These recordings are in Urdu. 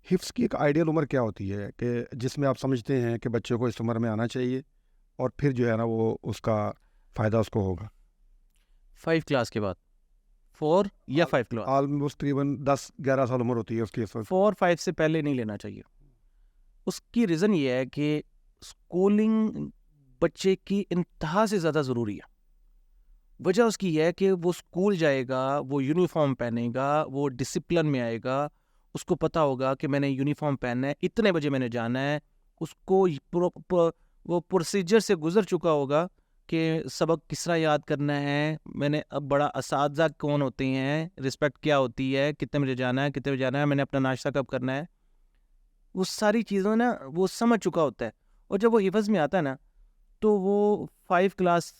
حفظ کی ایک آئیڈیل عمر کیا ہوتی ہے کہ جس میں آپ سمجھتے ہیں کہ بچے کو اس عمر میں آنا چاہیے اور پھر جو ہے نا وہ اس کا فائدہ اس کو ہوگا؟ 5 کلاس کے بعد 4 یا 5 کلاس، آلموسٹ تقریباً 10-11 سال عمر ہوتی ہے اس کی اس وقت۔ 4-5 سے پہلے نہیں لینا چاہیے۔ اس کی ریزن یہ ہے کہ اسکولنگ بچے کی انتہا سے زیادہ ضروری ہے۔ وجہ اس کی یہ ہے کہ وہ اسکول جائے گا، وہ یونیفارم پہنے گا، وہ ڈسپلن میں آئے گا، اس کو پتا ہوگا کہ میں نے یونیفارم پہننا ہے، اتنے بجے میں نے جانا ہے، اس کو وہ پروسیجر سے گزر چکا ہوگا کہ سبق کس طرح یاد کرنا ہے، میں نے اب بڑا اساتذہ کون ہوتے ہیں، رسپیکٹ کیا ہوتی ہے، کتنے بجے جانا ہے، کتنے بجے جانا ہے، میں نے اپنا ناشتہ کب کرنا ہے، وہ ساری چیزوں نا وہ سمجھ چکا ہوتا ہے۔ اور جب وہ حفظ میں آتا ہے نا تو وہ 5 کلاس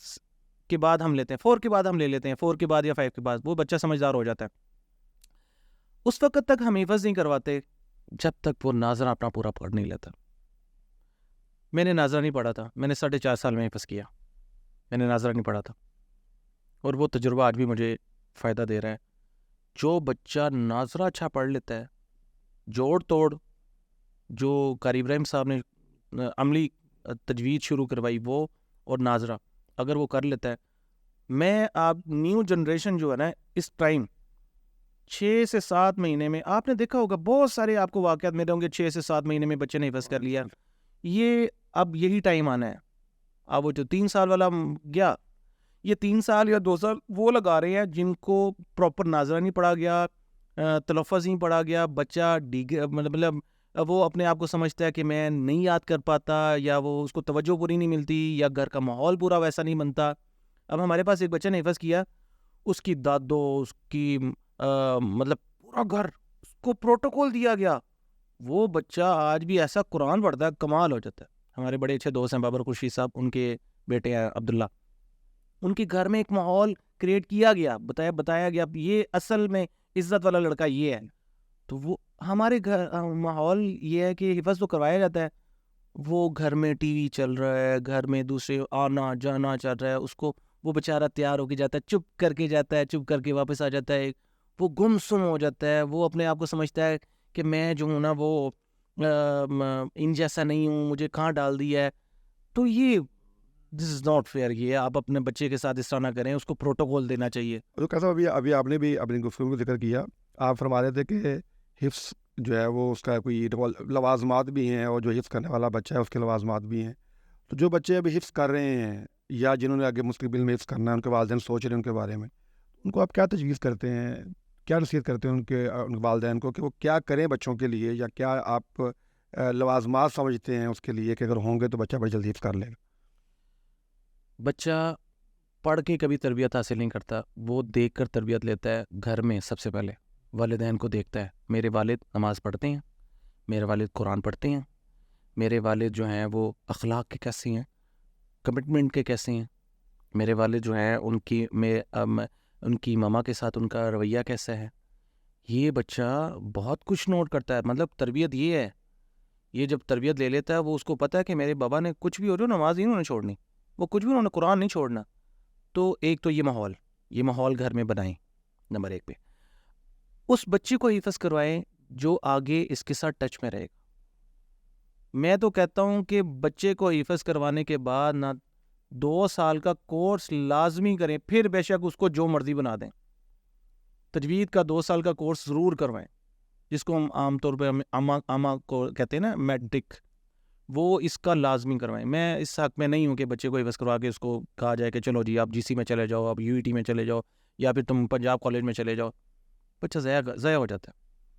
کے بعد ہم لیتے ہیں، 4 کے بعد ہم لے لیتے ہیں، 4 کے بعد یا 5 کے بعد وہ بچہ سمجھدار ہو جاتا ہے۔ اس وقت تک ہم حفظ نہیں کرواتے جب تک وہ ناظرہ اپنا پورا پڑھ نہیں لیتا۔ میں نے ناظرہ نہیں پڑھا تھا، میں نے 4.5 سال میں حفظ کیا، میں نے ناظرہ نہیں پڑھا تھا، اور وہ تجربہ آج بھی مجھے فائدہ دے رہا ہے۔ جو بچہ ناظرہ اچھا پڑھ لیتا ہے، جوڑ توڑ جو قاری ابراہیم صاحب نے عملی تجوید شروع کروائی وہ اور ناظرہ اگر وہ کر لیتا ہے، میں آپ نیو جنریشن جو ہے نا اس ٹائم 6 سے 7 مہینے میں آپ نے دیکھا ہوگا بہت سارے آپ کو واقعات ملے ہوں گے، 6 سے 7 مہینے میں بچے نے حفظ کر لیا۔ یہ اب یہی ٹائم آنا ہے۔ اب وہ جو 3 سال والا گیا، یہ 3 سال یا 2 سال وہ لگا رہے ہیں جن کو پراپر ناظرہ نہیں پڑھا گیا، تلفظ نہیں پڑھا گیا، بچہ مطلب وہ اپنے آپ کو سمجھتا ہے کہ میں نہیں یاد کر پاتا، یا وہ اس کو توجہ پوری نہیں ملتی، یا گھر کا ماحول پورا ویسا نہیں بنتا۔ اب ہمارے پاس ایک بچہ نے حفظ کیا، اس کی دادو، اس کی مطلب پورا گھر، اس کو پروٹوکول دیا گیا، وہ بچہ آج بھی ایسا قرآن پڑھتا ہے، کمال ہو جاتا ہے۔ ہمارے بڑے اچھے دوست ہیں بابر خورشید صاحب، ان کے بیٹے ہیں عبداللہ، ان کے گھر میں ایک ماحول کریٹ کیا گیا، بتایا گیا یہ اصل میں عزت والا لڑکا یہ ہے۔ تو وہ ہمارے گھر ماحول یہ ہے کہ حفظ تو کروایا جاتا ہے، وہ گھر میں ٹی وی چل رہا ہے، گھر میں دوسرے آنا جانا چل رہا ہے، اس کو وہ بیچارہ تیار ہو کے جاتا ہے، چپ کر کے جاتا ہے، چپ کر کے واپس آ جاتا ہے، وہ گم سم ہو جاتا ہے، وہ اپنے آپ کو سمجھتا ہے کہ میں جو ہوں نا وہ ان جیسا نہیں ہوں، مجھے کہاں ڈال دیا ہے۔ تو یہ دس از ناٹ فیئر، یہ آپ اپنے بچے کے ساتھ اس طرح نہ کریں، اس کو پروٹوکول دینا چاہیے۔ تو کیسا ابھی آپ نے بھی اپنی گفتگو کا ذکر کیا، آپ فرما رہے تھے کہ حفظ جو ہے وہ اس کا کوئی لوازمات بھی ہیں، اور جو حفظ کرنے والا بچہ ہے اس کے لوازمات بھی ہیں۔ تو جو بچے ابھی حفظ کر رہے ہیں یا جنہوں نے آگے مستقبل میں حفظ کرنا ہے، ان کے والدین سوچ رہے ہیں ان کے بارے میں، ان کو آپ کیا تجویز کرتے ہیں، کیا نصیحت کرتے ہیں ان کے والدین کو کہ وہ کیا کریں بچوں کے لیے، یا کیا آپ لوازمات سمجھتے ہیں اس کے لیے کہ اگر ہوں گے تو بچہ بڑی جلدی حفظ کر لے گا؟ بچہ پڑھ کے کبھی تربیت حاصل نہیں کرتا، وہ دیکھ کر تربیت لیتا ہے۔ گھر میں سب سے پہلے والدین کو دیکھتا ہے، میرے والد نماز پڑھتے ہیں، میرے والد قرآن پڑھتے ہیں، میرے والد جو ہیں وہ اخلاق کے کیسے ہیں، کمٹمنٹ کے کیسے ہیں، میرے والد جو ہیں ان کی ماما کے ساتھ ان کا رویہ کیسا ہے۔ یہ بچہ بہت کچھ نوٹ کرتا ہے، مطلب تربیت یہ ہے، یہ جب تربیت لے لیتا ہے وہ اس کو پتہ ہے کہ میرے بابا نے کچھ بھی ہو جو نماز نہیں انہوں نے چھوڑنی، وہ کچھ بھی انہوں نے قرآن نہیں چھوڑنا۔ تو ایک تو یہ ماحول گھر میں بنائیں، نمبر 1 پہ اس بچے کو حفظ کروائیں جو آگے اس کے ساتھ ٹچ میں رہے گا۔ میں تو کہتا ہوں کہ بچے کو حفظ کروانے کے بعد نہ 2 سال کا کورس لازمی کریں، پھر بے شک اس کو جو مرضی بنا دیں، تجوید کا 2 سال کا کورس ضرور کروائیں، جس کو ہم عام طور پہ اما کو کہتے ہیں نا میٹرک، وہ اس کا لازمی کروائیں۔ میں اس حق میں نہیں ہوں کہ بچے کو حفظ کروا کے اس کو کہا جائے کہ چلو جی آپ جی سی میں چلے جاؤ، آپ یو ای ٹی میں چلے جاؤ، یا پھر تم پنجاب کالج میں چلے جاؤ۔ بچہ ضائع ہو جاتا ہے۔